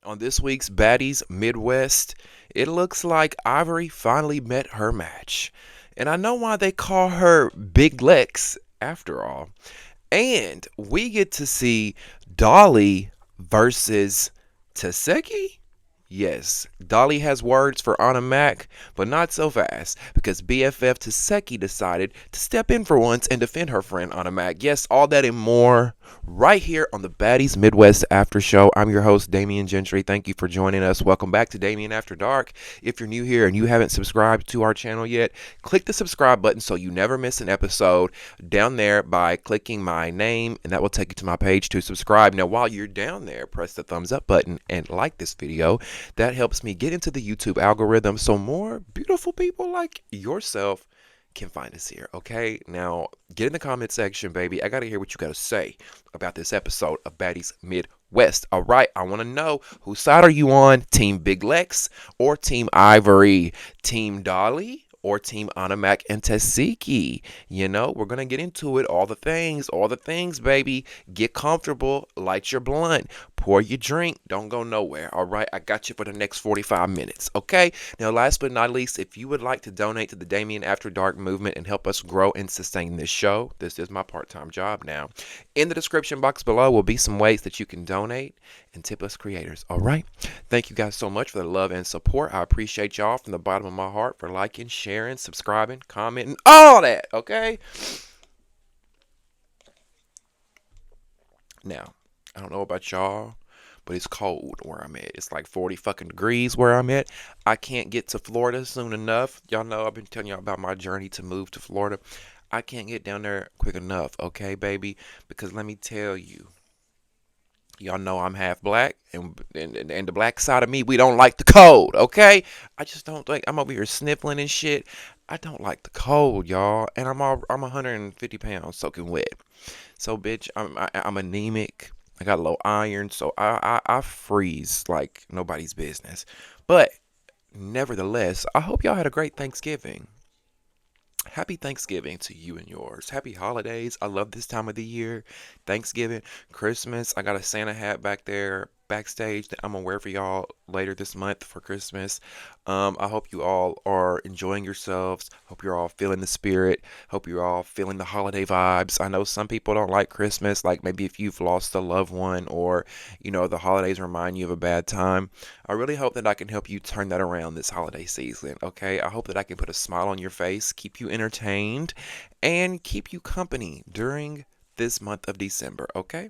On this week's Baddies Midwest, it looks like Ivory finally met her match. And I know why they call her Big Lex after all. And we get to see Dolly versus Taseki. Yes, Dolly has words for Anna Mac, but not so fast, because BFF Taseki decided to step in for once and defend her friend Anna Mac. Yes, all that and more right here on the Baddies Midwest After Show. I'm your host, Damieon Gentry. Thank you for joining us. Welcome back to Damieon After Dark. If you're new here and you haven't subscribed to our channel yet, click the subscribe button so you never miss an episode down there by clicking my name, and that will take you to my page to subscribe. Now, while you're down there, press the thumbs up button and like this video. That helps me get into the YouTube algorithm so more beautiful people like yourself can find us here. Okay, now get in the comment section, baby. I gotta hear what you gotta say about this episode of Baddies Midwest. All right, I want to know, whose side are you on? Team Big Lex or Team Ivory? Team Dolly or Team Animac and Taseki? You know, we're gonna get into it. All the things, baby. Get comfortable, light your blunt, pour your drink, don't go nowhere. All right, I got you for the next 45 minutes. Okay, now last but not least, if you would like to donate to the Damien After Dark movement and help us grow and sustain this show, this is my part-time job now. In the description box below will be some ways that you can donate and tip us creators. All right, thank you guys so much for the love and support. I appreciate y'all from the bottom of my heart for liking, sharing, subscribing, commenting, all that. Okay, now I don't know about y'all, but it's cold where I'm at. It's like 40 fucking degrees where I'm at. I can't get to Florida soon enough. Y'all know I've been telling y'all about my journey to move to Florida. I can't get down there quick enough, okay, baby? Because let me tell you, y'all know I'm half black, and the black side of me, we don't like the cold, okay? I just don't think, I'm over here sniffling and shit. I don't like the cold, y'all, and I'm 150 pounds soaking wet. So, bitch, I'm anemic. I got low iron, so I freeze like nobody's business. But nevertheless, I hope y'all had a great Thanksgiving. Happy Thanksgiving to you and yours. Happy holidays. I love this time of the year. Thanksgiving, Christmas. I got a Santa hat back there backstage that I'm gonna wear for y'all later this month for Christmas. I hope you all are enjoying yourselves. Hope you're all feeling the spirit. Hope you're all feeling the holiday vibes. I know some people don't like Christmas, like maybe if you've lost a loved one, or the holidays remind you of a bad time. I really hope that I can help you turn that around this holiday season, okay? I hope that I can put a smile on your face, keep you entertained, and keep you company during this month of December, okay?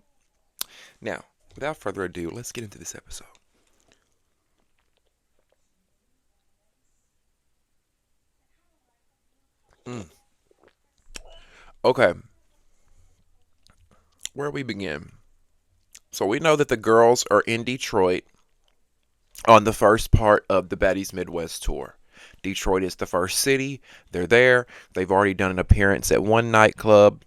Now, without further ado, let's get into this episode. Mm. Okay, where we begin? So we know that the girls are in Detroit on the first part of the Baddies Midwest tour. Detroit is the first city. They're there. They've already done an appearance at one nightclub.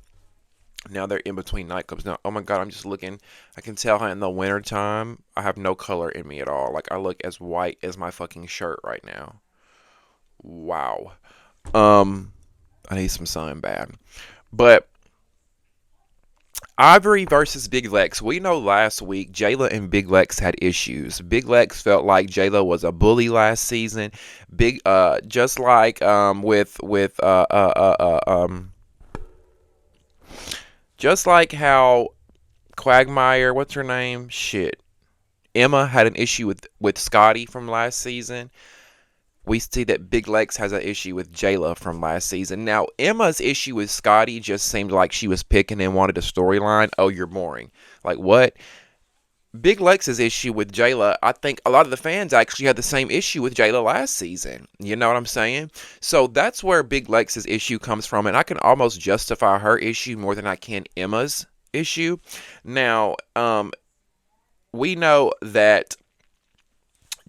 Now they're in between nightclubs. Now, oh my God, I'm just looking. I can tell how in the wintertime, I have no color in me at all. Like, I look as white as my fucking shirt right now. Wow. Um, I need some sun bad. But Ivory versus Big Lex. We know last week Jayla and Big Lex had issues. Big Lex felt like Jayla was a bully last season. Just like with just like how Quagmire, what's her name? Shit. Emma had an issue with Scotty from last season. We see that Big Lex has an issue with Jayla from last season. Now, Emma's issue with Scotty just seemed like she was picking and wanted a storyline. Oh, you're boring. Like, what? Big Lex's issue with Jayla, I think a lot of the fans actually had the same issue with Jayla last season. You know what I'm saying? So that's where Big Lex's issue comes from, and I can almost justify her issue more than I can Emma's issue. Now, we know that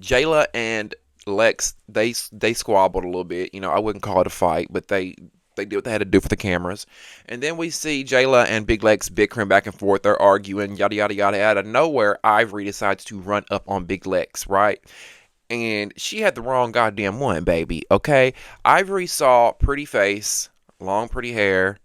Jayla and Lex, they squabbled a little bit. I wouldn't call it a fight, but they did what they had to do for the cameras. And then we see Jayla and Big Lex bickering back and forth. They're arguing, yada, yada, yada. Out of nowhere, Ivory decides to run up on Big Lex, right? And she had the wrong goddamn one, baby, okay? Ivory saw pretty face, long pretty hair,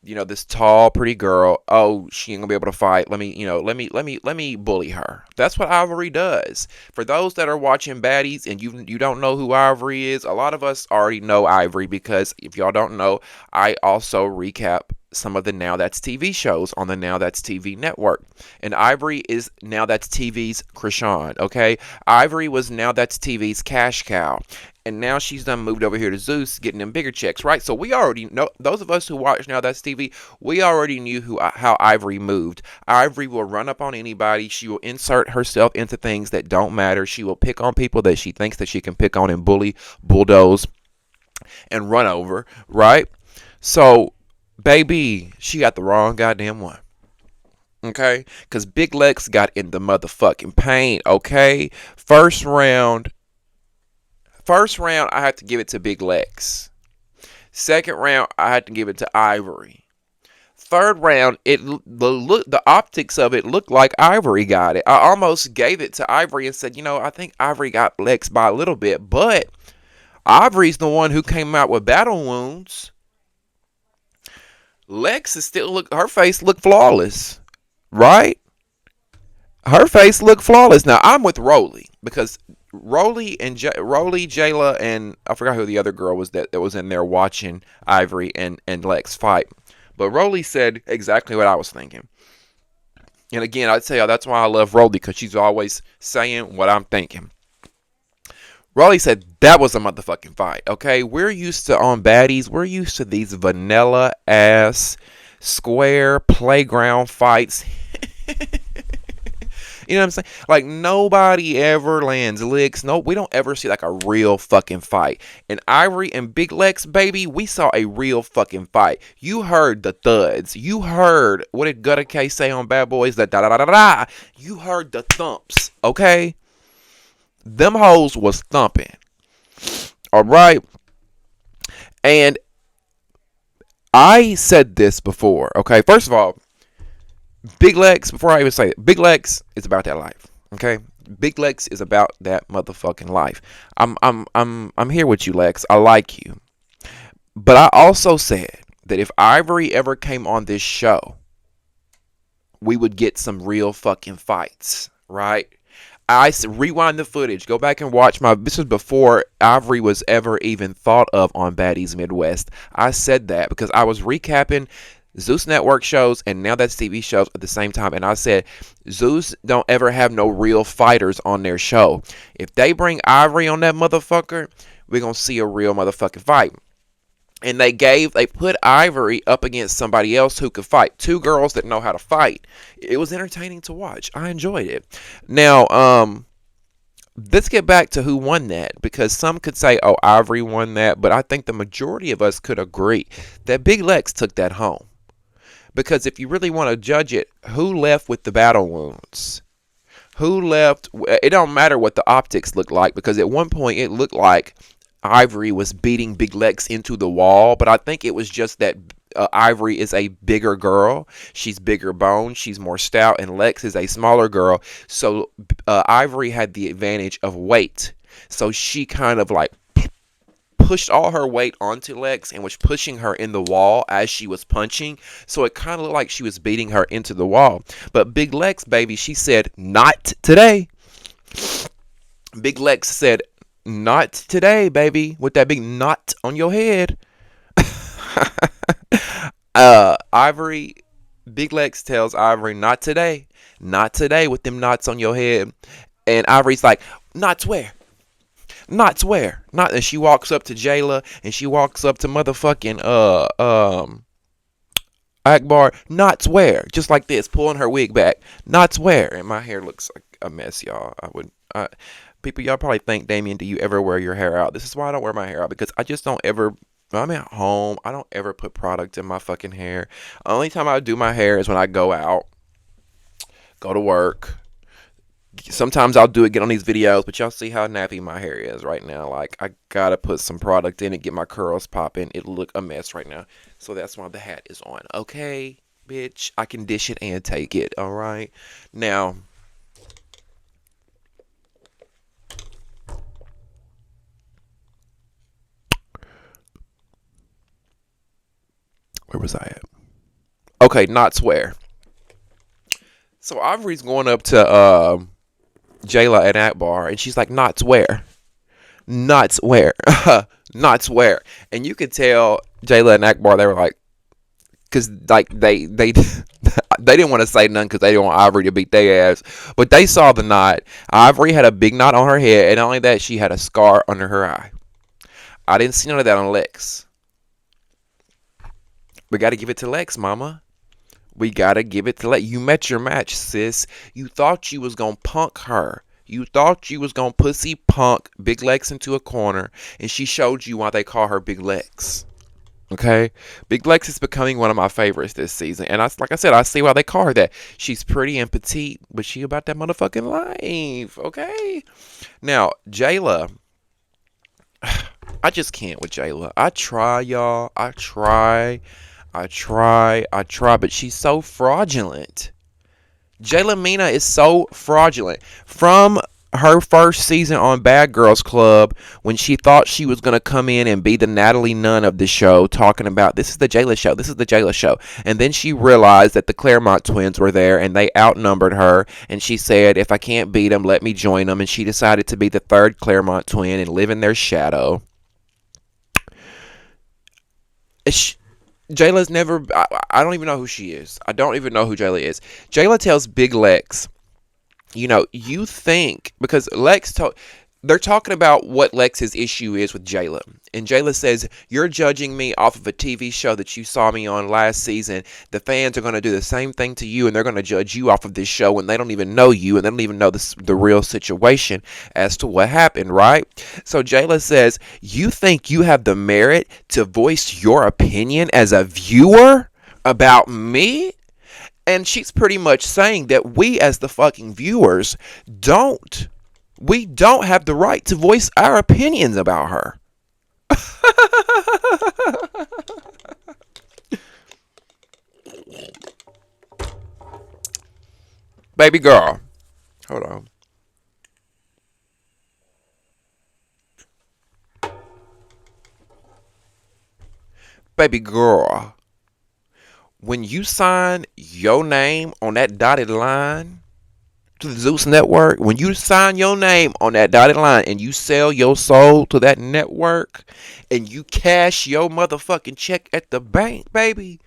this tall, pretty girl. Oh, she ain't gonna be able to fight. Let me bully her. That's what Ivory does. For those that are watching Baddies and you don't know who Ivory is, a lot of us already know Ivory because if y'all don't know, I also recap some of the Now That's TV shows on the Now That's TV network. And Ivory is Now That's TV's Krishan, okay? Ivory was Now That's TV's cash cow. And now she's done moved over here to Zeus, getting them bigger checks, right? So we already know, those of us who watch Now That's TV, we already knew how Ivory moved. Ivory will run up on anybody. She will insert herself into things that don't matter. She will pick on people that she thinks that she can pick on and bully, bulldoze, and run over, right? So, baby, she got the wrong goddamn one. Okay? Because Big Lex got in the motherfucking paint, okay? First round, I had to give it to Big Lex. Second round, I had to give it to Ivory. Third round, the optics of it looked like Ivory got it. I almost gave it to Ivory and said, I think Ivory got Lex by a little bit, but Ivory's the one who came out with battle wounds. Lex is still her face looked flawless, right? Her face looked flawless. Now I'm with Rolly because Rolly, Jayla, and I forgot who the other girl was that was in there watching Ivory and Lex fight. But Rolly said exactly what I was thinking. And again, I'd say that's why I love Rolly because she's always saying what I'm thinking. Rolly said that was a motherfucking fight. Okay, we're used to on Baddies. We're used to these vanilla ass square playground fights. You know what I'm saying? Like, nobody ever lands licks. No, we don't ever see like a real fucking fight. And Ivory and Big Lex, baby, we saw a real fucking fight. You heard the thuds. You heard, what did Gutta K say on Bad Boys? The da da da da da. You heard the thumps, okay? Them hoes was thumping. All right? And I said this before, okay? First of all, Big Lex, before I even say it, Big Lex is about that life. Okay? Big Lex is about that motherfucking life. I'm here with you, Lex. I like you. But I also said that if Ivory ever came on this show, we would get some real fucking fights, right? I rewind the footage, go back and watch this was before Ivory was ever even thought of on Baddies Midwest. I said that because I was recapping Zeus Network shows and Now That's TV shows at the same time. And I said, Zeus don't ever have no real fighters on their show. If they bring Ivory on that motherfucker, we're going to see a real motherfucking fight. And they put Ivory up against somebody else who could fight. Two girls that know how to fight. It was entertaining to watch. I enjoyed it. Now, let's get back to who won that, because some could say, oh, Ivory won that, but I think the majority of us could agree that Big Lex took that home. Because if you really want to judge it, who left with the battle wounds? Who left? It don't matter what the optics look like, because at one point it looked like Ivory was beating Big Lex into the wall, but I think it was just that Ivory is a bigger girl. She's bigger boned. She's more stout, and Lex is a smaller girl. So Ivory had the advantage of weight. So she kind of like pushed all her weight onto Lex and was pushing her in the wall as she was punching. So it kind of looked like she was beating her into the wall. But Big Lex, baby, she said, not today. Big Lex said, not today, baby, with that big knot on your head. Ivory, Big Lex tells Ivory, not today. Not today with them knots on your head. And Ivory's like, knots where? Knots where? Not. And she walks up to Jayla and she walks up to motherfucking Akbar. Knots where? Just like this, pulling her wig back. Knots where? And my hair looks like a mess, y'all. People, y'all probably think, Damien, do you ever wear your hair out? This is why I don't wear my hair out, because I just don't ever. When I'm at home, I don't ever put product in my fucking hair. The only time I do my hair is when I go out, go to work. Sometimes I'll do it, get on these videos, but y'all see how nappy my hair is right now. Like, I gotta put some product in it, get my curls popping. It'll look a mess right now. So that's why the hat is on. Okay, bitch, I can dish it and take it, alright? Now, where was I at? Okay, not swear. So Ivory's going up to Jayla at Akbar, and she's like, not swear. Not swear. Not swear. And you could tell Jayla and Akbar, they were like, because like they they didn't want to say nothing because they didn't want Ivory to beat their ass. But they saw the knot. Ivory had a big knot on her head, and not only that, she had a scar under her eye. I didn't see none of that on Lex. We got to give it to Lex, mama. We got to give it to Lex. You met your match, sis. You thought you was going to punk her. You thought you was going to pussy punk Big Lex into a corner, and she showed you why they call her Big Lex. Okay? Big Lex is becoming one of my favorites this season. And like I said, I see why they call her that. She's pretty and petite, but she about that motherfucking life. Okay? Now, Jayla. I just can't with Jayla. I try, y'all. I try, but she's so fraudulent. Jayla Mina is so fraudulent. From her first season on Bad Girls Club, when she thought she was going to come in and be the Natalie Nunn of the show, talking about, this is the Jayla show, this is the Jayla show. And then she realized that the Claremont twins were there and they outnumbered her. And she said, if I can't beat them, let me join them. And she decided to be the third Claremont twin and live in their shadow. Jayla's never. I don't even know who she is. I don't even know who Jayla is. Jayla tells Big Lex, you think, because Lex told. They're talking about what Lex's issue is with Jayla. And Jayla says, you're judging me off of a TV show that you saw me on last season. The fans are going to do the same thing to you, and they're going to judge you off of this show when they don't even know you, and they don't even know the real situation as to what happened, right? So Jayla says, you think you have the merit to voice your opinion as a viewer about me? And she's pretty much saying that we as the fucking viewers don't have the right to voice our opinions about her. Baby girl. Hold on. Baby girl. When you sign your name on that dotted line to the Zeus network, when you sign your name on that dotted line and you sell your soul to that network and you cash your motherfucking check at the bank, baby,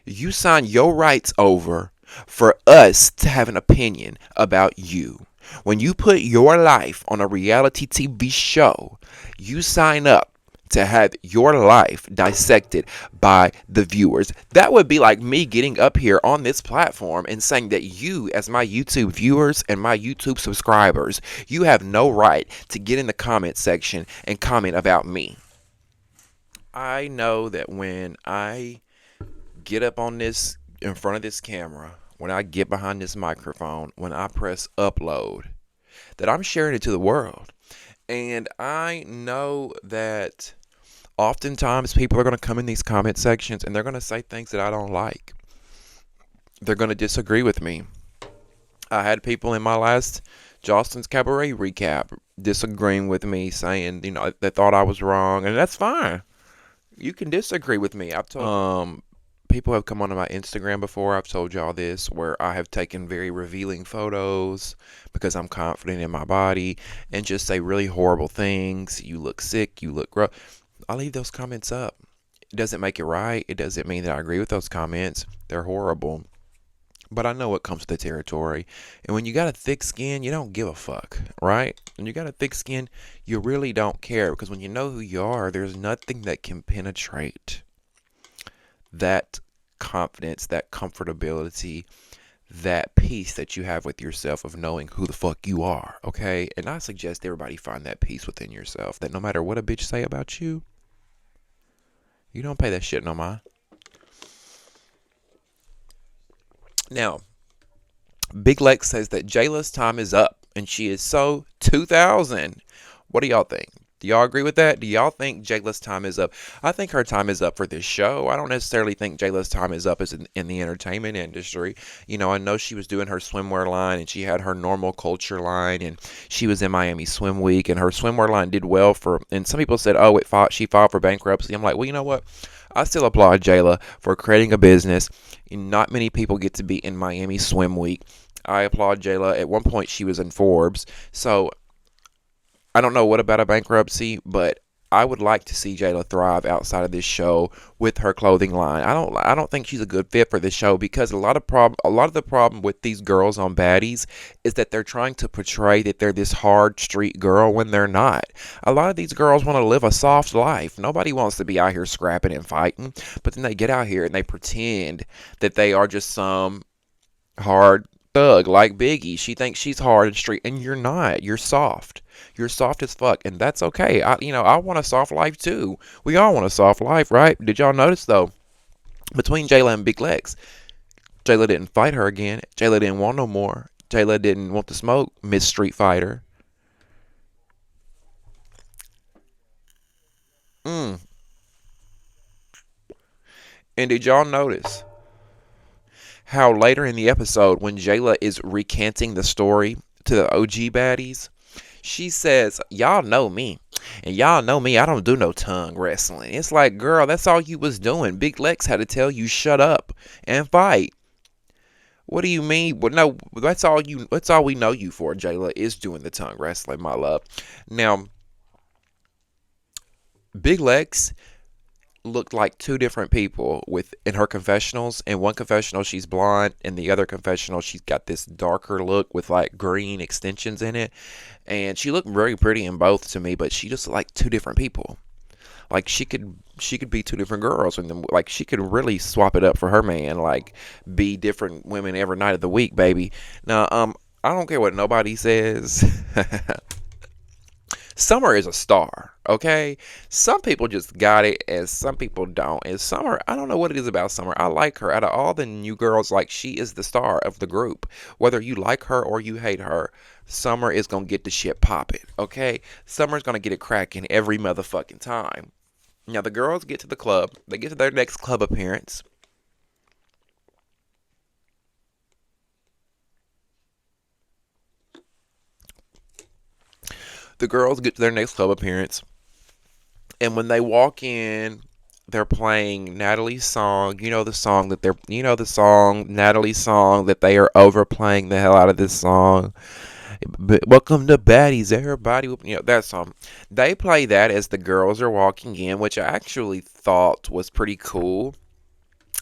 you sign your rights over for us to have an opinion about you. When you put your life on a reality TV show, you sign up to have your life dissected by the viewers. That would be like me getting up here on this platform and saying that you, as my YouTube viewers and my YouTube subscribers, you have no right to get in the comment section and comment about me. I know that when I get up on this, in front of this camera, when I get behind this microphone, when I press upload, that I'm sharing it to the world. And I know that oftentimes people are going to come in these comment sections and they're going to say things that I don't like. They're going to disagree with me. I had people in my last Justin's Cabaret recap disagreeing with me, saying, they thought I was wrong, and that's fine. You can disagree with me. I've told people have come onto my Instagram before. I've told y'all this, where I have taken very revealing photos because I'm confident in my body and just say really horrible things. You look sick. You look gross. I leave those comments up. It doesn't make it right. It doesn't mean that I agree with those comments. They're horrible. But I know what comes to the territory. And when you got a thick skin, you don't give a fuck, right? When you got a thick skin, you really don't care. Because when you know who you are, there's nothing that can penetrate that confidence, that comfortability, that peace that you have with yourself of knowing who the fuck you are, okay? And I suggest everybody find that peace within yourself, that no matter what a bitch say about you, you don't pay that shit no mind. Now, Big Lex says that Jayla's time is up, and she is so 2000. What do y'all think? Do y'all agree with that? Do y'all think Jayla's time is up? I think her time is up for this show. I don't necessarily think Jayla's time is up as in the entertainment industry. I know she was doing her swimwear line and she had her normal culture line and she was in Miami Swim Week and her swimwear line did well for. And some people said, "Oh, she filed for bankruptcy." I'm like, well, you know what? I still applaud Jayla for creating a business. Not many people get to be in Miami Swim Week. I applaud Jayla. At one point, she was in Forbes. So I don't know what about a bankruptcy, but I would like to see Jayla thrive outside of this show with her clothing line. I don't think she's a good fit for this show because a lot of the problem with these girls on Baddies is that they're trying to portray that they're this hard street girl when they're not. A lot of these girls want to live a soft life. Nobody wants to be out here scrapping and fighting, but then they get out here and they pretend that they are just some hard thug like Biggie. She thinks she's hard and street, and you're not. You're soft. You're soft as fuck, and that's okay. I want a soft life too. We all want a soft life, right? Did y'all notice though? Between Jayla and Big Lex, Jayla didn't fight her again. Jayla didn't want no more. Jayla didn't want to smoke Miss Street Fighter. Mm. And did y'all notice how later in the episode, when Jayla is recanting the story to the OG baddies, she says, "Y'all know me. And y'all know me, I don't do no tongue wrestling." It's like, girl, that's all you was doing. Big Lex had to tell you shut up and fight. What do you mean? Well, no, that's all we know you for, Jayla, is doing the tongue wrestling, my love. Now, Big Lex looked like two different people with in her confessionals. In one confessional she's blonde, in the other confessional she's got this darker look with like green extensions in it, and she looked very pretty in both to me, but she just looked like two different people. Like she could be two different girls, and then like she could really swap it up for her man, like be different women every night of the week, baby. Now I don't care what nobody says. Summer is a star, okay? Some people just got it and some people don't. And Summer, I don't know what it is about Summer. I like her. Out of all the new girls, like she is the star of the group. Whether you like her or you hate her, Summer is going to get the shit popping, okay? Summer's going to get it cracking every motherfucking time. Now the girls get to the club. They get to their next club appearance. The girls get to their next club appearance. And when they walk in, they're playing Natalie's song. The song, Natalie's song that they are overplaying the hell out of this song. But welcome to Baddies, everybody. That song. They play that as the girls are walking in, which I actually thought was pretty cool.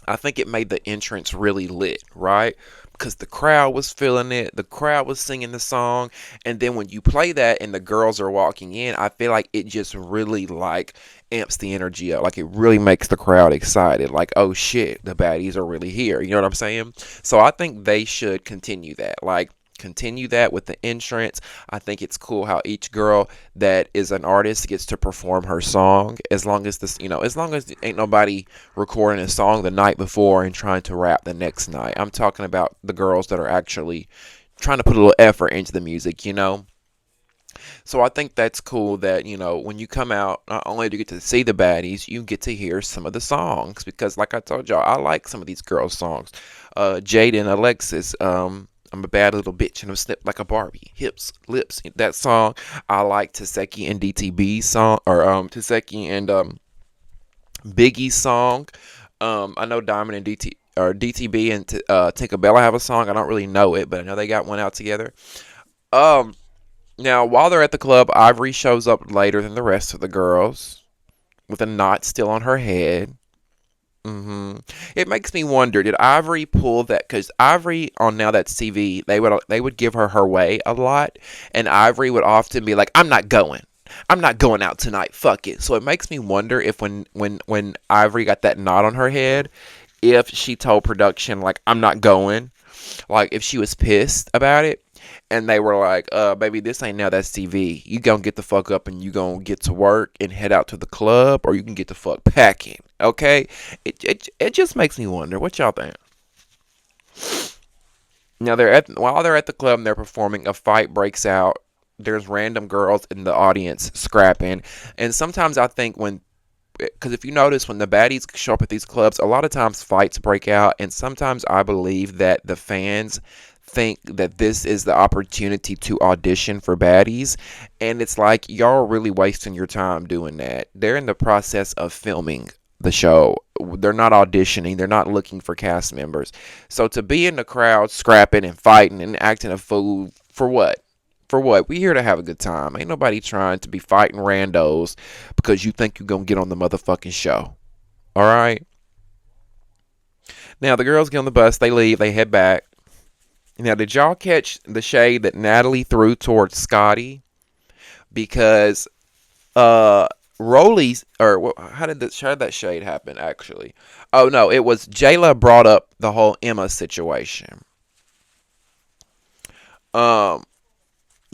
I think it made the entrance really lit, right? Because the crowd was feeling it, the crowd was singing the song, and then when you play that and the girls are walking in, I feel like it just really like amps the energy up. Like it really makes the crowd excited. Like, oh shit, the baddies are really here. You know what I'm saying? So I think they should continue that. Like continue that with the entrance. I think it's cool how each girl that is an artist gets to perform her song, as long as as long as ain't nobody recording a song the night before and trying to rap the next night. I'm talking about the girls that are actually trying to put a little effort into the music. So I think that's cool that, when you come out, not only do you get to see the baddies, you get to hear some of the songs. Because like I told y'all, I like some of these girls' songs. Jada and Alexis, I'm a bad little bitch and I'm snipped like a Barbie. Hips, lips. That song. I like Taseki and DTB's song, or Taseki and Biggie's song. I know Diamond and DTB and Tinkerbella have a song. I don't really know it, but I know they got one out together. Um, Now while they're at the club, Ivory shows up later than the rest of the girls with a knot still on her head. It makes me wonder, did Ivory pull that? Because Ivory on Now That's TV, they would give her way a lot, and Ivory would often be like, "I'm not going. I'm not going out tonight. Fuck it." So it makes me wonder if when Ivory got that knot on her head, if she told production like, "I'm not going," like if she was pissed about it. And they were like, baby, this ain't Now That's TV. You gonna get the fuck up and you gonna get to work and head out to the club, or you can get the fuck packing, okay? It just makes me wonder. What y'all think? Now while they're at the club and they're performing, a fight breaks out there's random girls in the audience scrapping. And sometimes I think because if you notice, when the baddies show up at these clubs, a lot of times fights break out, and sometimes I believe that the fans think that this is the opportunity to audition for baddies, and it's like, y'all are really wasting your time doing that. They're in the process of filming the show. They're not auditioning. They're not looking for cast members. So to be in the crowd scrapping and fighting and acting a fool, for what? For what? We here to have a good time. Ain't nobody trying to be fighting randos because you think you're going to get on the motherfucking show. All right? Now, the girls get on the bus. They leave. They head back. Now, did y'all catch the shade that Natalie threw towards Scotty? Because Rolly's, or how did that shade happen, actually? Oh, no, it was Jayla brought up the whole Emma situation. Um,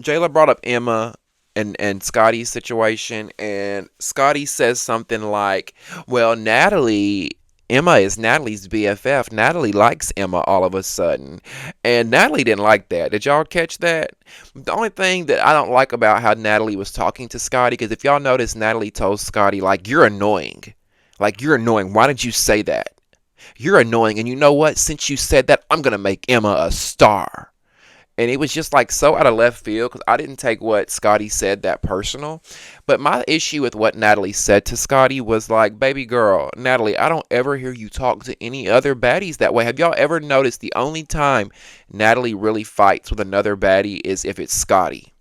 Jayla brought up Emma and Scotty's situation, and Scotty says something like, well, Emma is Natalie's BFF. Natalie likes Emma all of a sudden. And Natalie didn't like that. Did y'all catch that? The only thing that I don't like about how Natalie was talking to Scotty, because if y'all notice, Natalie told Scotty, like, you're annoying. Like, you're annoying. Why did you say that? You're annoying. And you know what? Since you said that, I'm going to make Emma a star. And it was just like so out of left field, because I didn't take what Scotty said that personal. But my issue with what Natalie said to Scotty was like, baby girl, Natalie, I don't ever hear you talk to any other baddies that way. Have y'all ever noticed the only time Natalie really fights with another baddie is if it's Scotty?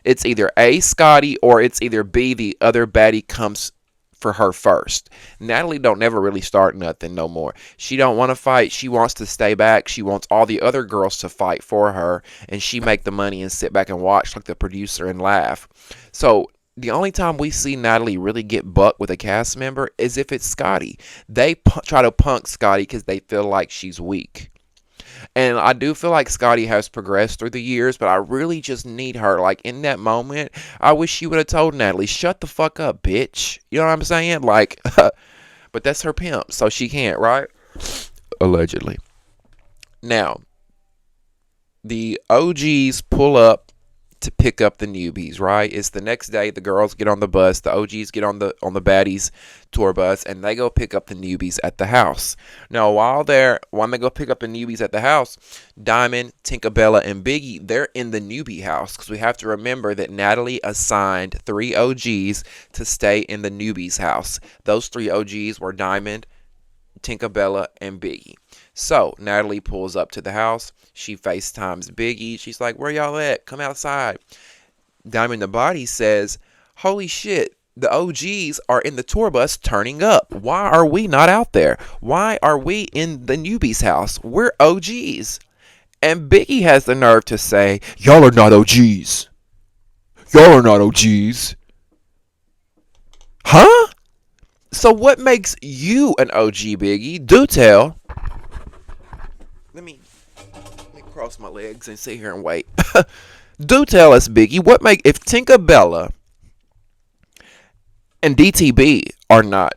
It's either A, Scotty, or it's either B, the other baddie comes for her first. Natalie don't never really start nothing no more. She don't want to fight. She wants to stay back. She wants all the other girls to fight for her, and she make the money and sit back and watch like the producer and laugh. So the only time we see Natalie really get bucked with a cast member is if it's Scotty. They try to punk Scotty because they feel like she's weak. And I do feel like Scotty has progressed through the years, but I really just need her. Like, in that moment, I wish she would have told Natalie, shut the fuck up, bitch. You know what I'm saying? Like, but that's her pimp, so she can't, right? Allegedly. Now, the OGs pull up to pick up the newbies, right? It's the next day. The girls get on the bus. The OGs get on the Baddies tour bus, and they go pick up the newbies at the house. Now, while they go pick up the newbies at the house, Diamond, Tinkerbella, and Biggie, they're in the newbie house, because we have to remember that Natalie assigned 3 OGs to stay in the newbies house. Those 3 OGs were Diamond, Tinkerbella, and Biggie. So Natalie pulls up to the house. She FaceTimes Biggie. She's like, where y'all at? Come outside. Diamond the Body says, holy shit, the OGs are in the tour bus turning up. Why are we not out there? Why are we in the newbies house? We're OGs. And Biggie has the nerve to say, y'all are not OGs. Y'all are not OGs. Huh? So what makes you an OG, Biggie? Do tell. Let me cross my legs and sit here and wait. Do tell us, Biggie, if Tinkerbella and DTB are not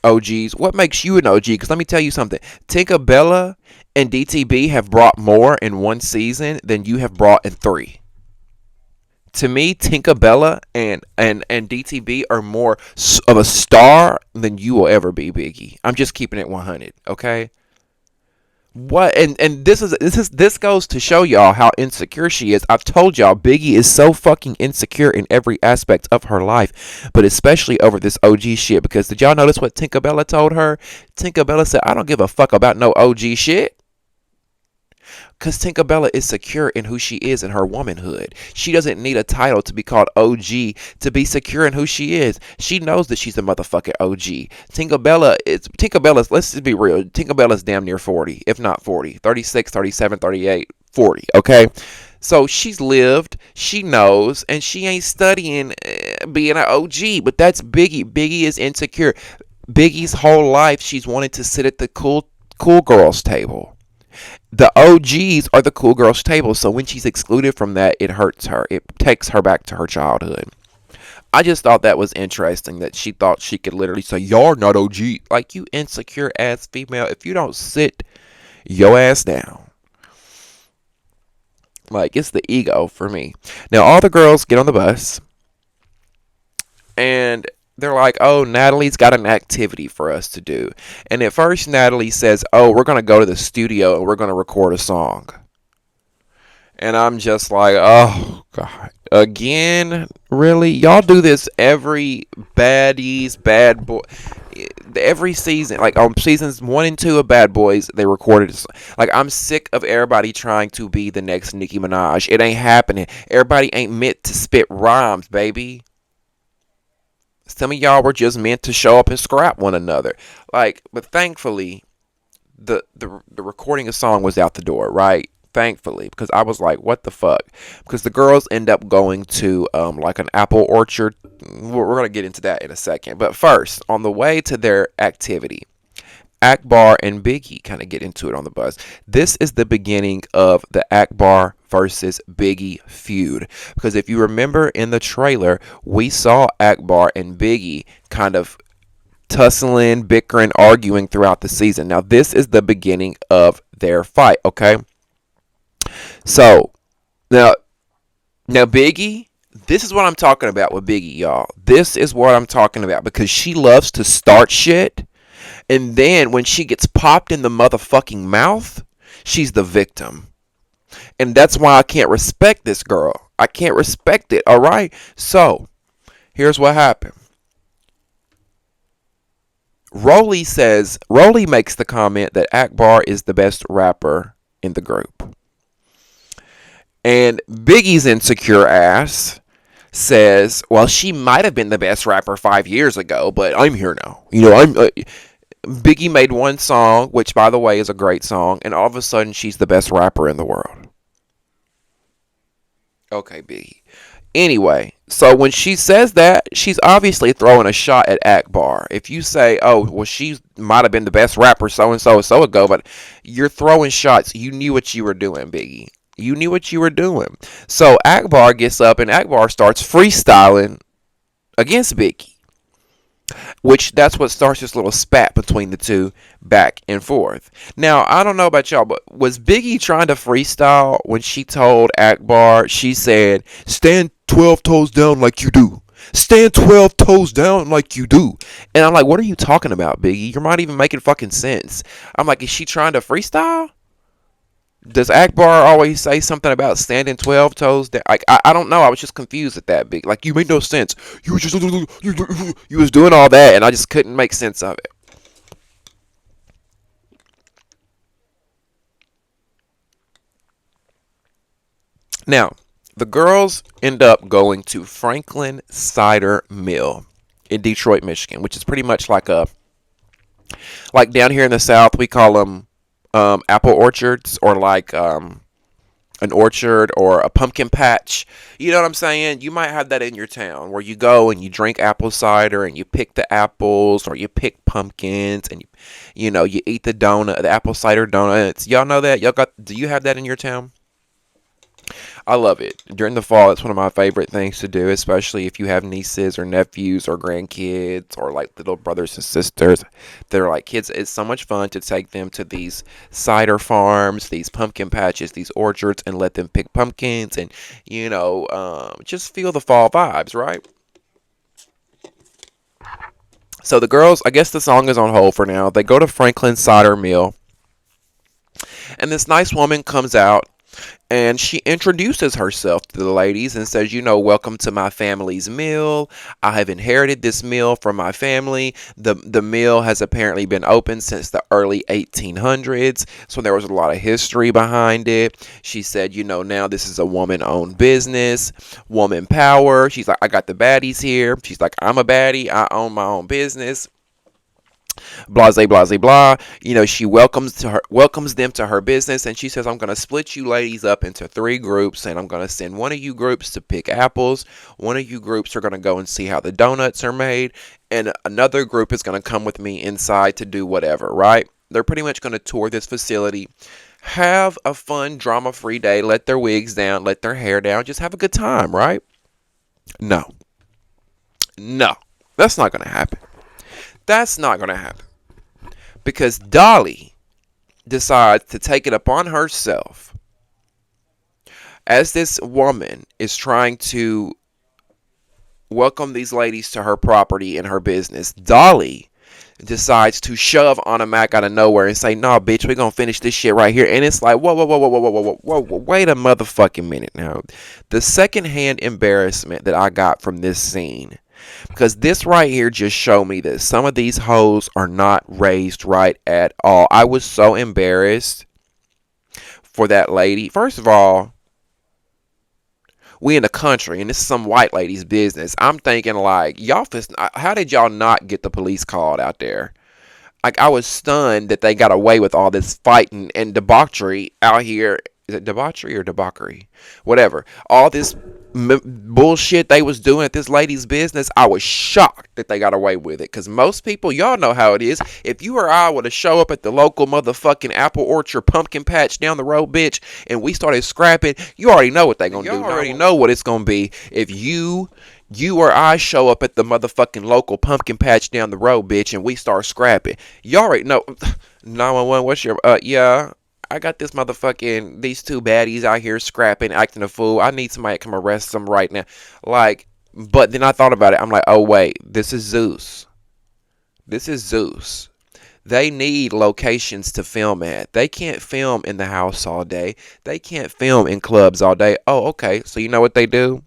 OGs, what makes you an OG? Because let me tell you something. Tinkerbella and DTB have brought more in one season than you have brought in 3. To me, Tinkerbella and DTB are more of a star than you will ever be, Biggie. I'm just keeping it 100, okay? What and this goes to show y'all how insecure she is. I've told y'all Biggie is so fucking insecure in every aspect of her life, but especially over this OG shit. Because did y'all notice what Tinkerbella told her? Tinkerbella said, I don't give a fuck about no OG shit. Because Tinkerbella is secure in who she is in her womanhood. She doesn't need a title to be called OG to be secure in who she is. She knows that she's a motherfucking OG. Tinkerbella's, let's just be real, Tinkerbella's damn near 40, if not 40. 36, 37, 38, 40, okay? So she's lived, she knows, and she ain't studying being an OG. But that's Biggie. Biggie is insecure. Biggie's whole life, she's wanted to sit at the cool girls table. The OGs are the cool girls table, so when she's excluded from that, it hurts her. It takes her back to her childhood. I just thought that was interesting that she thought she could literally say, you're not OG. Like, you insecure ass female, if you don't sit your ass down. Like, it's the ego for me. Now, all the girls get on the bus, and they're like, oh, Natalie's got an activity for us to do. And at first, Natalie says, oh, we're going to go to the studio and we're going to record a song. And I'm just like, oh, God. Again? Really? Y'all do this every Baddies, Bad Boy. Every season, like on seasons 1 and 2 of Bad Boys, they recorded. Like, I'm sick of everybody trying to be the next Nicki Minaj. It ain't happening. Everybody ain't meant to spit rhymes, baby. Some of y'all were just meant to show up and scrap one another. Like, but thankfully, the recording a song was out the door, right? Thankfully, because I was like, what the fuck? Because the girls end up going to like an apple orchard. We're gonna get into that in a second. But first, on the way to their activity, Akbar and Biggie kind of get into it on the bus. This is the beginning of the Akbar versus Biggie feud. Because if you remember in the trailer, we saw Akbar and Biggie kind of tussling, bickering, arguing throughout the season. Now, this is the beginning of their fight, okay? So, now Biggie, this is what I'm talking about with Biggie, y'all. This is what I'm talking about because she loves to start shit, and then when she gets popped in the motherfucking mouth, she's the victim. And that's why I can't respect this girl. I can't respect it, all right? So, here's what happened. Rolly makes the comment that Akbar is the best rapper in the group. And Biggie's insecure ass says, well, she might have been the best rapper 5 years ago, but I'm here now. Biggie made one song, which, by the way, is a great song, and all of a sudden, she's the best rapper in the world. Okay, Biggie. Anyway, so when she says that, she's obviously throwing a shot at Akbar. If you say, oh, well, she might have been the best rapper so ago, but you're throwing shots. You knew what you were doing, Biggie. You knew what you were doing. So Akbar gets up and Akbar starts freestyling against Biggie. Which that's what starts this little spat between the two back and forth. Now, I don't know about y'all, but was Biggie trying to freestyle when she told Akbar, she said, stand 12 toes down like you do. Stand 12 toes down like you do. And I'm like, what are you talking about, Biggie? You're not even making fucking sense. I'm like, is she trying to freestyle? Does Akbar always say something about standing 12 toes down? Like, I don't know. I was just confused at that big. Like, you made no sense. You was just you was doing all that, and I just couldn't make sense of it. Now, the girls end up going to Franklin Cider Mill in Detroit, Michigan, which is pretty much like down here in the South, we call them apple orchards, or like an orchard or a pumpkin patch. You know what I'm saying? You might have that in your town where you go and you drink apple cider and you pick the apples or you pick pumpkins and you eat the donut, the apple cider donuts. Y'all know that? Do you have that in your town? I love it. During the fall, it's one of my favorite things to do, especially if you have nieces or nephews or grandkids or like little brothers and sisters. They're like kids. It's so much fun to take them to these cider farms, these pumpkin patches, these orchards, and let them pick pumpkins and, just feel the fall vibes, right? So the girls, I guess the song is on hold for now. They go to Franklin Cider Mill, and this nice woman comes out and she introduces herself to the ladies and says, welcome to my family's mill. I have inherited this mill from my family. The mill has apparently been open since the early 1800s, so there was a lot of history behind it. She said, now this is a woman-owned business, woman power. She's like, I got the baddies here. She's like, I'm a baddie. I own my own business. Blase, blase, blah. She welcomes them to her business, and she says, I'm going to split you ladies up into 3 groups, and I'm going to send one of you groups to pick apples. One of you groups are going to go and see how the donuts are made, and another group is going to come with me inside to do whatever, right? They're pretty much going to tour this facility, have a fun, drama-free day, let their wigs down, let their hair down, just have a good time, right? No, that's not going to happen. That's not going to happen. Because Dolly decides to take it upon herself As this woman is trying to welcome these ladies to her property and her business, Dolly decides to shove on a Mac out of nowhere and say, "Nah, bitch, we're gonna finish this shit right here." And it's like, whoa, whoa, whoa, whoa, whoa, whoa, whoa, whoa, whoa, wait a motherfucking minute now. The secondhand embarrassment that I got from this scene, because this right here just showed me that some of these hoes are not raised right at all. I was so embarrassed for that lady. First of all, we in the country and this is some white lady's business. I'm thinking like, y'all, how did y'all not get the police called out there? Like, I was stunned that they got away with all this fighting and debauchery out here. Is it debauchery or debauchery? Whatever. All this bullshit they was doing at this lady's business. I was shocked that they got away with it. Because most people, y'all know how it is. If you or I were to show up at the local motherfucking apple orchard pumpkin patch down the road, bitch, and we started scrapping, you already know what they gonna do. You already know what it's gonna be. If you or I show up at the motherfucking local pumpkin patch down the road, bitch, and we start scrapping. You already know. 911, what's your, yeah, I got these two baddies out here scrapping, acting a fool. I need somebody to come arrest them right now. Like, but then I thought about it. I'm like, oh, wait, this is Zeus. This is Zeus. They need locations to film at. They can't film in the house all day. They can't film in clubs all day. Oh, okay. So you know what they do?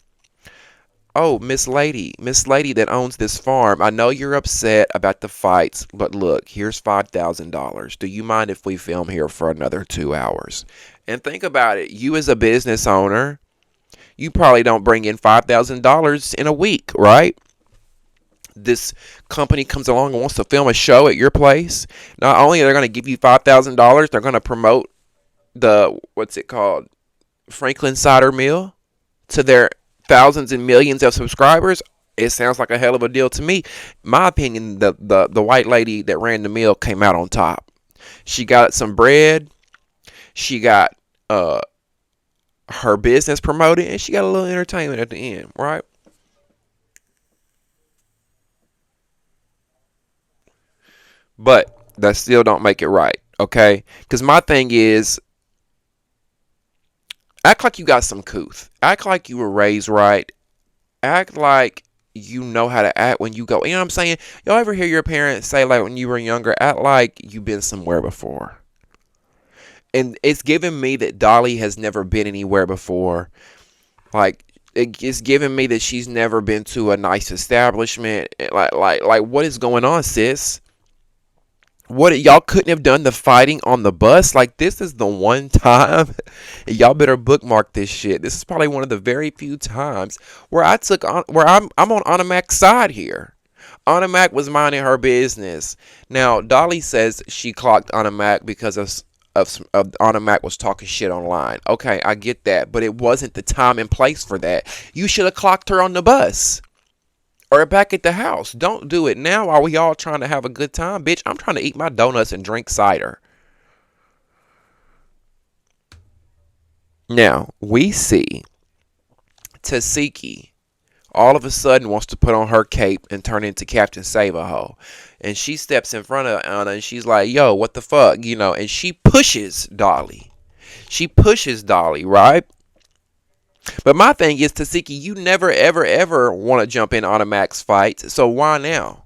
Oh, Miss Lady that owns this farm, I know you're upset about the fights, but look, here's $5,000. Do you mind if we film here for another 2 hours? And think about it. You as a business owner, you probably don't bring in $5,000 in a week, right? This company comes along and wants to film a show at your place. Not only are they going to give you $5,000, they're going to promote the, what's it called, Franklin Cider Mill to their thousands and millions of subscribers. It sounds like a hell of a deal to me. My opinion, the white lady that ran the mill came out on top. She got some bread, she got her business promoted, and she got a little entertainment at the end, right? But that still don't make it right, okay? Because my thing is, act like you got some couth. Act like you were raised right. Act like you know how to act when you go. You know what I'm saying? Y'all ever hear your parents say, like, when you were younger, act like you've been somewhere before? And it's giving me that Dolly has never been anywhere before. Like, it's giving me that she's never been to a nice establishment. Like, what is going on, sis? What, y'all couldn't have done the fighting on the bus? Like, this is the one time. Y'all better bookmark this shit. This is probably one of the very few times where I'm on Anna Mac's side here. Anna Mac was minding her business. Now, Dolly says she clocked Anna Mac because of Anna Mac was talking shit online. Okay, I get that, but it wasn't the time and place for that. You should have clocked her on the bus. Or back at the house. Don't do it now while we all trying to have a good time. Bitch, I'm trying to eat my donuts and drink cider. Now, we see Tasiki all of a sudden wants to put on her cape and turn into Captain Save-A-Ho. And she steps in front of Anna and she's like, yo, what the fuck? You know, and she pushes Dolly. She pushes Dolly, right? But my thing is, Tasiki, you never, ever, ever want to jump in on a Max fight. So why now?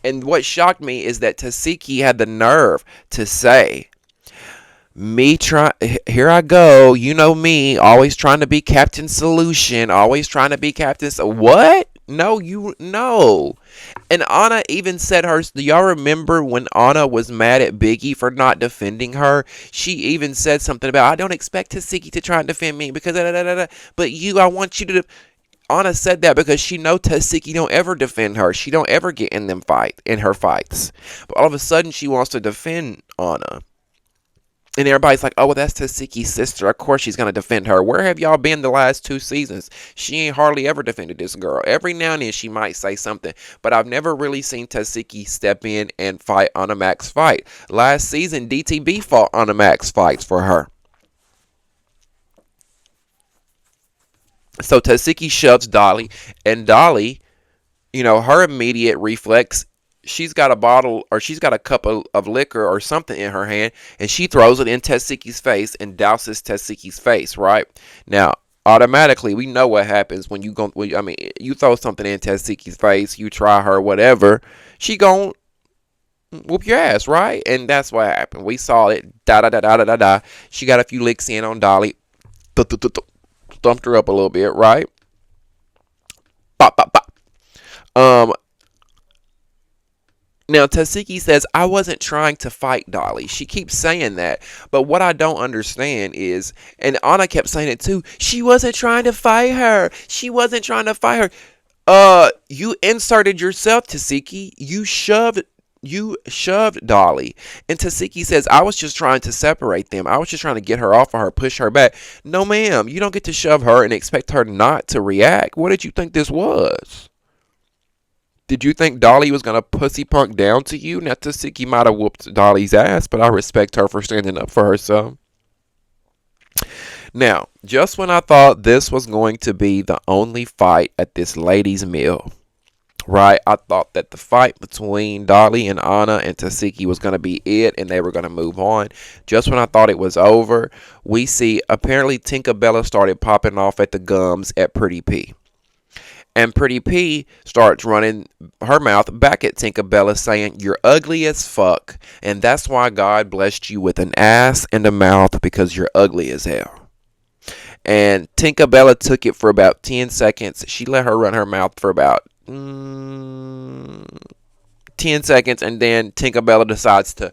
And what shocked me is that Tasiki had the nerve to say, here I go. You know me, always trying to be Captain Solution, always trying to be Captain. What? No. And Anna even said hers. Do y'all remember when Anna was mad at Biggie for not defending her? She even said something about, I don't expect Tasiki to try and defend me because but I want you to. Anna said that because she know Tasiki don't ever defend her. She don't ever get in her fights. But all of a sudden she wants to defend Anna. And everybody's like, oh, well, that's Tasiki's sister. Of course she's going to defend her. Where have y'all been the last 2 seasons? She ain't hardly ever defended this girl. Every now and then she might say something. But I've never really seen Tasiki step in and fight Anna Mac's fight. Last season, DTB fought Anna Mac's fights for her. So Tasiki shoves Dolly. And Dolly, her immediate reflex, she's got a bottle or she's got a cup of liquor or something in her hand, and she throws it in Tasiki's face and douses Tasiki's face, right? Now, Automatically, we know what happens when you go. I mean, you throw something in Tasiki's face, you try her, whatever. She gon' whoop your ass, right? And that's what happened. We saw it. Da da da da da da da. She got a few licks in on Dolly. Thumped her up a little bit, right? Bop bop bop. Um, Now, Tasiki says, I wasn't trying to fight Dolly. She keeps saying that. But what I don't understand is, and Anna kept saying it too, she wasn't trying to fight her. She wasn't trying to fight her. You inserted yourself, Tasiki. You shoved Dolly. And Tasiki says, I was just trying to separate them. I was just trying to get her off of her, push her back. No, ma'am. You don't get to shove her and expect her not to react. What did you think this was? Did you think Dolly was going to pussy punk down to you? Now, Tasiki might have whooped Dolly's ass, but I respect her for standing up for herself. Now, just when I thought this was going to be the only fight at this ladies' meal, right? I thought that the fight between Dolly and Anna and Tasiki was going to be it, and they were going to move on. Just when I thought it was over, we see apparently Tinkerbella started popping off at the gums at Pretty P. And Pretty P starts running her mouth back at Tinkerbella saying, you're ugly as fuck. And that's why God blessed you with an ass and a mouth, because you're ugly as hell. And Tinkerbella took it for about 10 seconds. She let her run her mouth for about 10 seconds. And then Tinkerbella decides to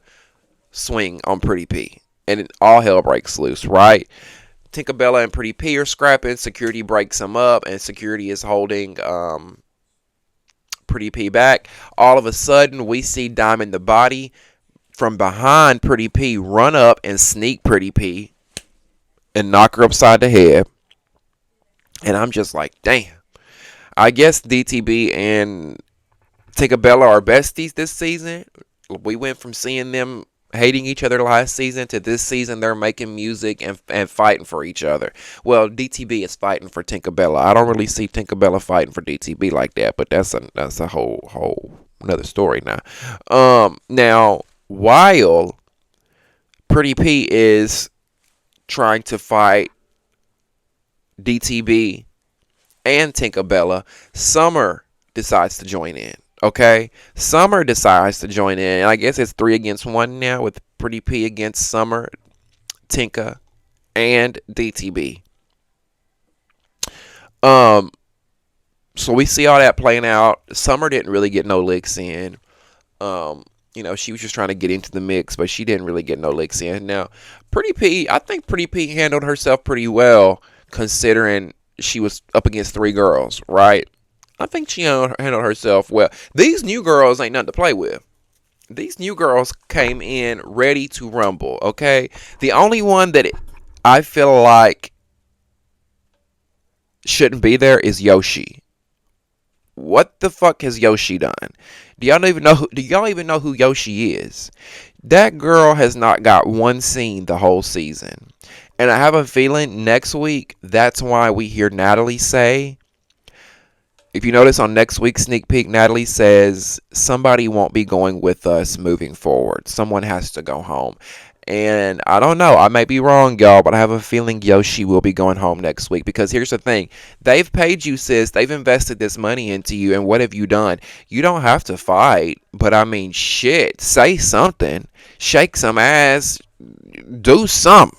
swing on Pretty P. And all hell breaks loose, right? Tinkerbella and Pretty P are scrapping. Security breaks them up, and security is holding Pretty P back. All of a sudden, we see Diamond the Body from behind Pretty P run up and sneak Pretty P and knock her upside the head. And I'm just like, damn. I guess DTB and Tinkerbella are besties this season. We went from seeing them hating each other last season to this season they're making music and fighting for each other. Well, DTB is fighting for Tinkerbella. I don't really see Tinkerbella fighting for DTB like that, but that's a whole another story now. Now while Pretty P is trying to fight DTB and Tinkerbella, Summer decides to join in. Okay, Summer decides to join in, and I guess it's 3 against 1 now with Pretty P against Summer, Tinka, and DTB. So we see all that playing out. Summer didn't really get no licks in. She was just trying to get into the mix, but she didn't really get no licks in. Now, I think Pretty P handled herself pretty well, considering she was up against 3 girls, right? I think she handled herself well. These new girls ain't nothing to play with. These new girls came in ready to rumble, okay? The only one that I feel like shouldn't be there is Yoshi. What the fuck has Yoshi done? Do y'all even know who Yoshi is? That girl has not got one scene the whole season. And I have a feeling next week, that's why we hear Natalie say, if you notice on next week's sneak peek, Natalie says somebody won't be going with us moving forward. Someone has to go home. And I don't know. I may be wrong, y'all, but I have a feeling Yoshi will be going home next week. Because here's the thing. They've paid you, sis. They've invested this money into you. And what have you done? You don't have to fight. But I mean, shit. Say something. Shake some ass. Do something.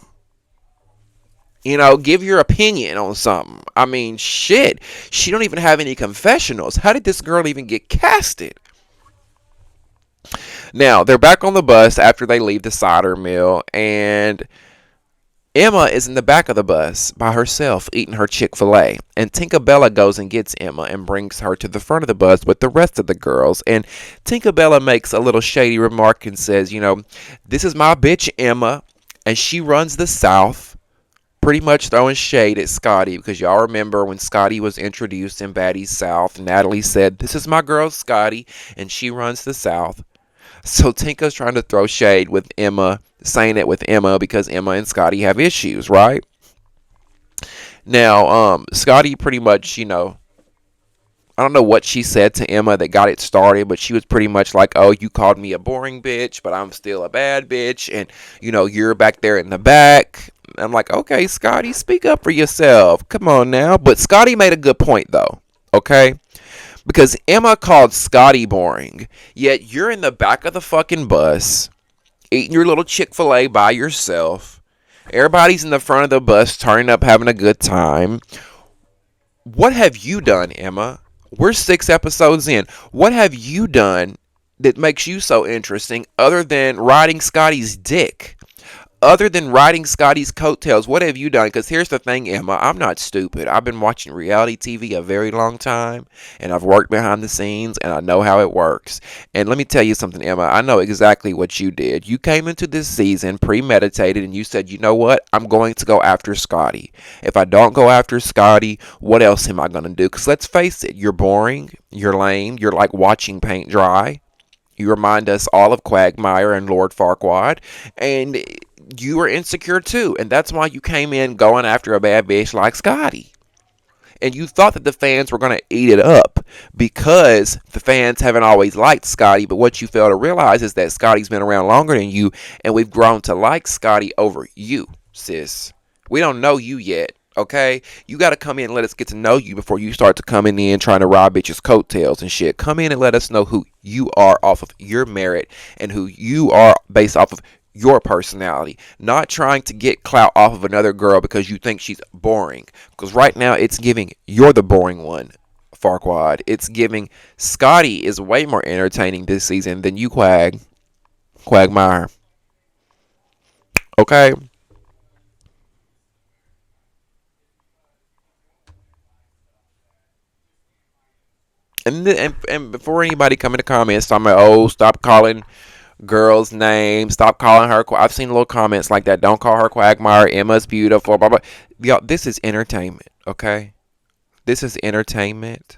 Give your opinion on something. I mean, shit. She don't even have any confessionals. How did this girl even get casted? Now, they're back on the bus after they leave the cider mill, and Emma is in the back of the bus by herself eating her Chick-fil-A. And Tinkerbella goes and gets Emma and brings her to the front of the bus with the rest of the girls. And Tinkerbella makes a little shady remark and says, this is my bitch Emma, and she runs the South. Pretty much throwing shade at Scotty, because y'all remember when Scotty was introduced in Baddies South, Natalie said, this is my girl Scotty, and she runs the South. So Tinka's trying to throw shade with Emma, saying it with Emma because Emma and Scotty have issues, right? Now, Scotty pretty much, I don't know what she said to Emma that got it started, but she was pretty much like, oh, you called me a boring bitch, but I'm still a bad bitch, and, you're back there in the back. I'm like, okay, Scotty, speak up for yourself. Come on now. But Scotty made a good point though. Okay? Because Emma called Scotty boring. Yet you're in the back of the fucking bus, eating your little Chick-fil-A by yourself. Everybody's in the front of the bus, turning up, having a good time. What have you done, Emma? We're 6 episodes in. What have you done that makes you so interesting other than riding Scotty's dick? Other than riding Scotty's coattails, what have you done? Because here's the thing, Emma, I'm not stupid. I've been watching reality TV a very long time, and I've worked behind the scenes, and I know how it works. And let me tell you something, Emma, I know exactly what you did. You came into this season premeditated, and you said, you know what? I'm going to go after Scotty. If I don't go after Scotty, what else am I going to do? Because let's face it, you're boring, you're lame, you're like watching paint dry. You remind us all of Quagmire and Lord Farquaad, and you were insecure too, and that's why you came in going after a bad bitch like Scotty. And you thought that the fans were going to eat it up because the fans haven't always liked Scotty, but what you fail to realize is that Scotty's been around longer than you, and we've grown to like Scotty over you, sis. We don't know you yet, okay? You got to come in and let us get to know you before you start to coming in trying to rob bitches' coattails and shit. Come in and let us know who you are off of your merit and who you are based off of your personality, not trying to get clout off of another girl because you think she's boring. Because right now it's giving you're the boring one, Farquaad. It's giving Scotty is way more entertaining this season than you, Quagmire. Okay? And before anybody come in the comments talking about, oh, stop calling girl's name, stop calling her. I've seen little comments like that. Don't call her Quagmire. Emma's beautiful. Blah blah. Y'all, this is entertainment. Okay, this is entertainment.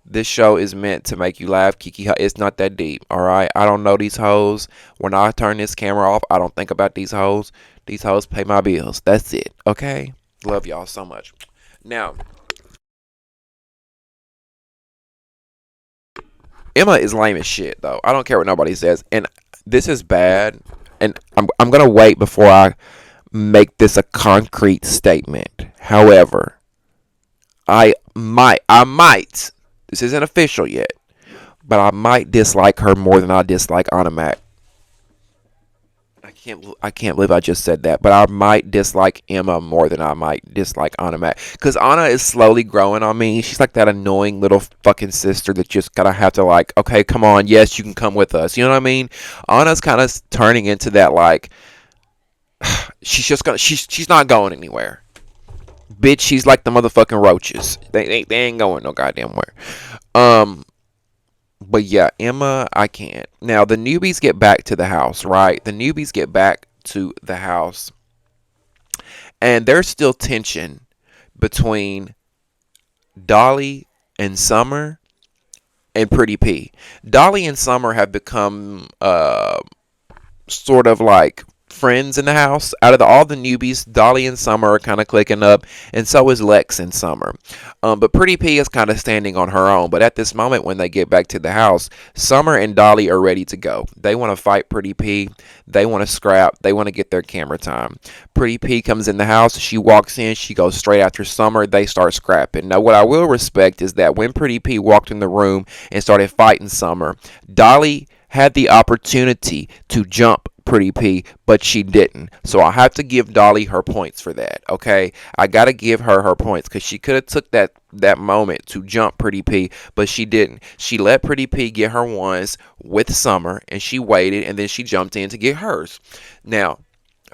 This show is meant to make you laugh, kiki. It's not that deep. All right. I don't know these hoes. When I turn this camera off, I don't think about these hoes. These hoes pay my bills. That's it. Okay. Love y'all so much. Now, Emma is lame as shit, though. I don't care what nobody says. And this is bad. And I'm going to wait before I make this a concrete statement. However, this isn't official yet, but I might dislike her more than I dislike Anna Mac. I can't believe I just said that, but I might dislike Emma more than I might dislike Anna Mac. Because Anna is slowly growing on me. She's like that annoying little fucking sister that just gotta have to like, okay, come on, yes, you can come with us. You know what I mean? Anna's kind of turning into that like, she's not going anywhere. Bitch, she's like the motherfucking roaches. They ain't going no goddamn where. But yeah, Emma, I can't. Now, the newbies get back to the house, right? The newbies get back to the house. And there's still tension between Dolly and Summer and Pretty P. Dolly and Summer have become sort of like friends in the house. Out of all the newbies, Dolly and Summer are kind of clicking up, and so is Lex and Summer. But Pretty P is kind of standing on her own. But at this moment, when they get back to the house, Summer and Dolly are ready to go. They want to fight Pretty P. They want to scrap. They want to get their camera time. Pretty P comes in the house. She walks in. She goes straight after Summer. They start scrapping. Now, what I will respect is that when Pretty P walked in the room and started fighting Summer, Dolly had the opportunity to jump Pretty P, but she didn't. So I have to give Dolly her points for that, okay? I got to give her points because she could have took that moment to jump Pretty P, but she didn't. She let Pretty P get her ones with Summer, and she waited, and then she jumped in to get hers. Now,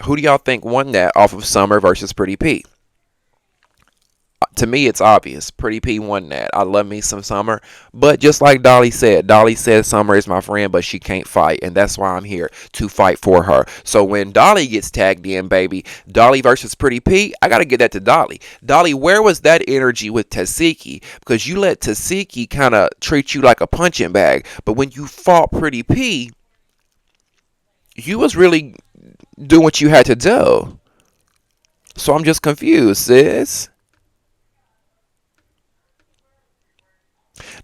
who do y'all think won that off of Summer versus Pretty P? To me, it's obvious. Pretty P won that. I love me some Summer. But just like Dolly said Summer is my friend, but she can't fight. And that's why I'm here to fight for her. So when Dolly gets tagged in, baby, Dolly versus Pretty P, I got to give that to Dolly. Dolly, where was that energy with Tasiki? Because you let Tasiki kind of treat you like a punching bag. But when you fought Pretty P, you was really doing what you had to do. So I'm just confused, sis.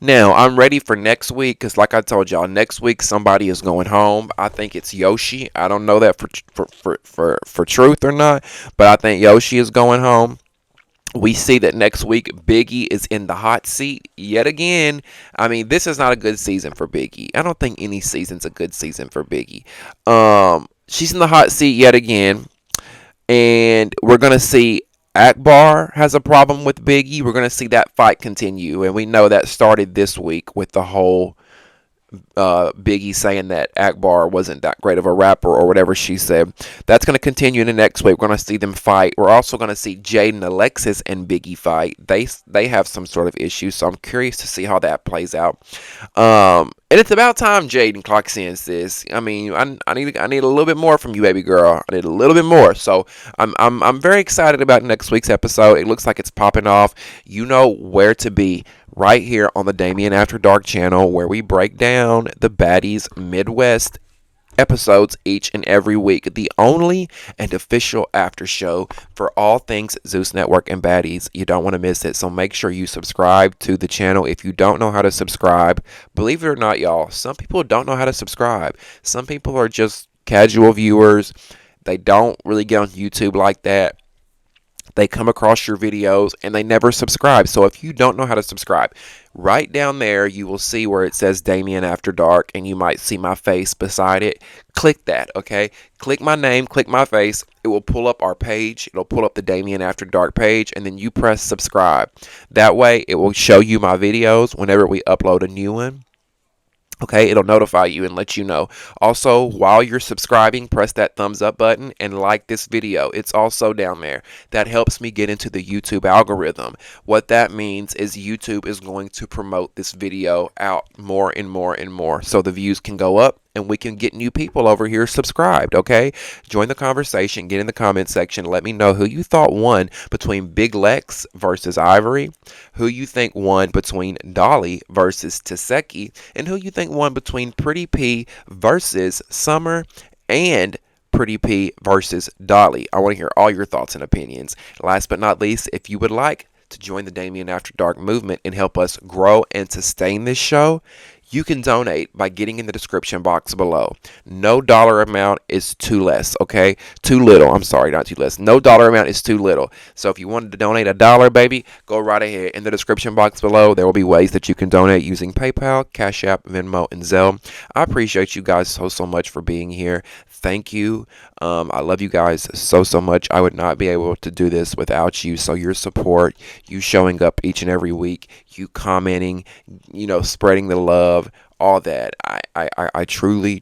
Now, I'm ready for next week because, like I told y'all, next week somebody is going home. I think it's Yoshi. I don't know that for truth or not, but I think Yoshi is going home. We see that next week Biggie is in the hot seat yet again. I mean, this is not a good season for Biggie. I don't think any season's a good season for Biggie. She's in the hot seat yet again, and we're gonna see Akbar has a problem with Biggie. We're gonna see that fight continue, and we know that started this week with the whole Biggie saying that Akbar wasn't that great of a rapper or whatever she said. That's going to continue in the next week. We're going to see them fight. We're also going to see Jaden, Alexis, and Biggie fight. They have some sort of issue, so I'm curious to see how that plays out. And it's about time Jaden clocks in, sis. I mean, I need a little bit more from you, baby girl. I need a little bit more. So I'm very excited about next week's episode. It looks like it's popping off. You know where to be, right here on the Damien After Dark channel, where we break down the Baddies Midwest episodes each and every week. The only and official after show for all things Zeus Network and Baddies. You don't want to miss it, so make sure you subscribe to the channel. If you don't know how to subscribe, believe it or not, y'all, some people don't know how to subscribe. Some people are just casual viewers. They don't really get on YouTube like that. They come across your videos and they never subscribe. So if you don't know how to subscribe, right down there you will see where it says Damien After Dark, and you might see my face beside it. Click that, okay? Click my name, click my face. It will pull up our page. It'll pull up the Damien After Dark page, and then you press subscribe. That way it will show you my videos whenever we upload a new one. Okay, it'll notify you and let you know. Also, while you're subscribing, press that thumbs up button and like this video. It's also down there. That helps me get into the YouTube algorithm. What that means is YouTube is going to promote this video out more and more and more, so the views can go up and we can get new people over here subscribed, okay? Join the conversation, get in the comment section, let me know who you thought won between Big Lex versus Ivory, who you think won between Dolly versus Taseki, and who you think won between Pretty P versus Summer and Pretty P versus Dolly. I want to hear all your thoughts and opinions. Last but not least, if you would like to join the Damien After Dark movement and help us grow and sustain this show, you can donate by getting in the description box below. No dollar amount is too less, okay? Too little. I'm sorry, not too less. No dollar amount is too little. So if you wanted to donate $1, baby, go right ahead. In the description box below, there will be ways that you can donate using PayPal, Cash App, Venmo, and Zelle. I appreciate you guys so much for being here. Thank you. I love you guys so much. I would not be able to do this without you. So your support, you showing up each and every week, you commenting, spreading the love, all that. I truly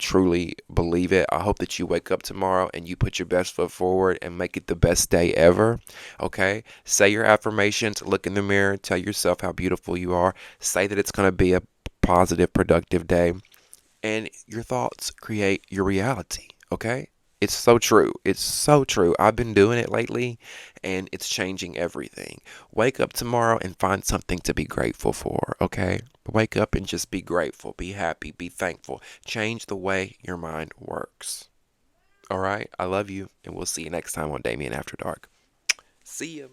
believe it. I hope that you wake up tomorrow and you put your best foot forward and make it the best day ever. Okay? Say your affirmations, look in the mirror, tell yourself how beautiful you are. Say that it's going to be a positive, productive day. And your thoughts create your reality. Okay? It's so true. It's so true. I've been doing it lately, and it's changing everything. Wake up tomorrow and find something to be grateful for, okay? Wake up and just be grateful, be happy, be thankful. Change the way your mind works. All right? I love you, and we'll see you next time on Damien After Dark. See ya.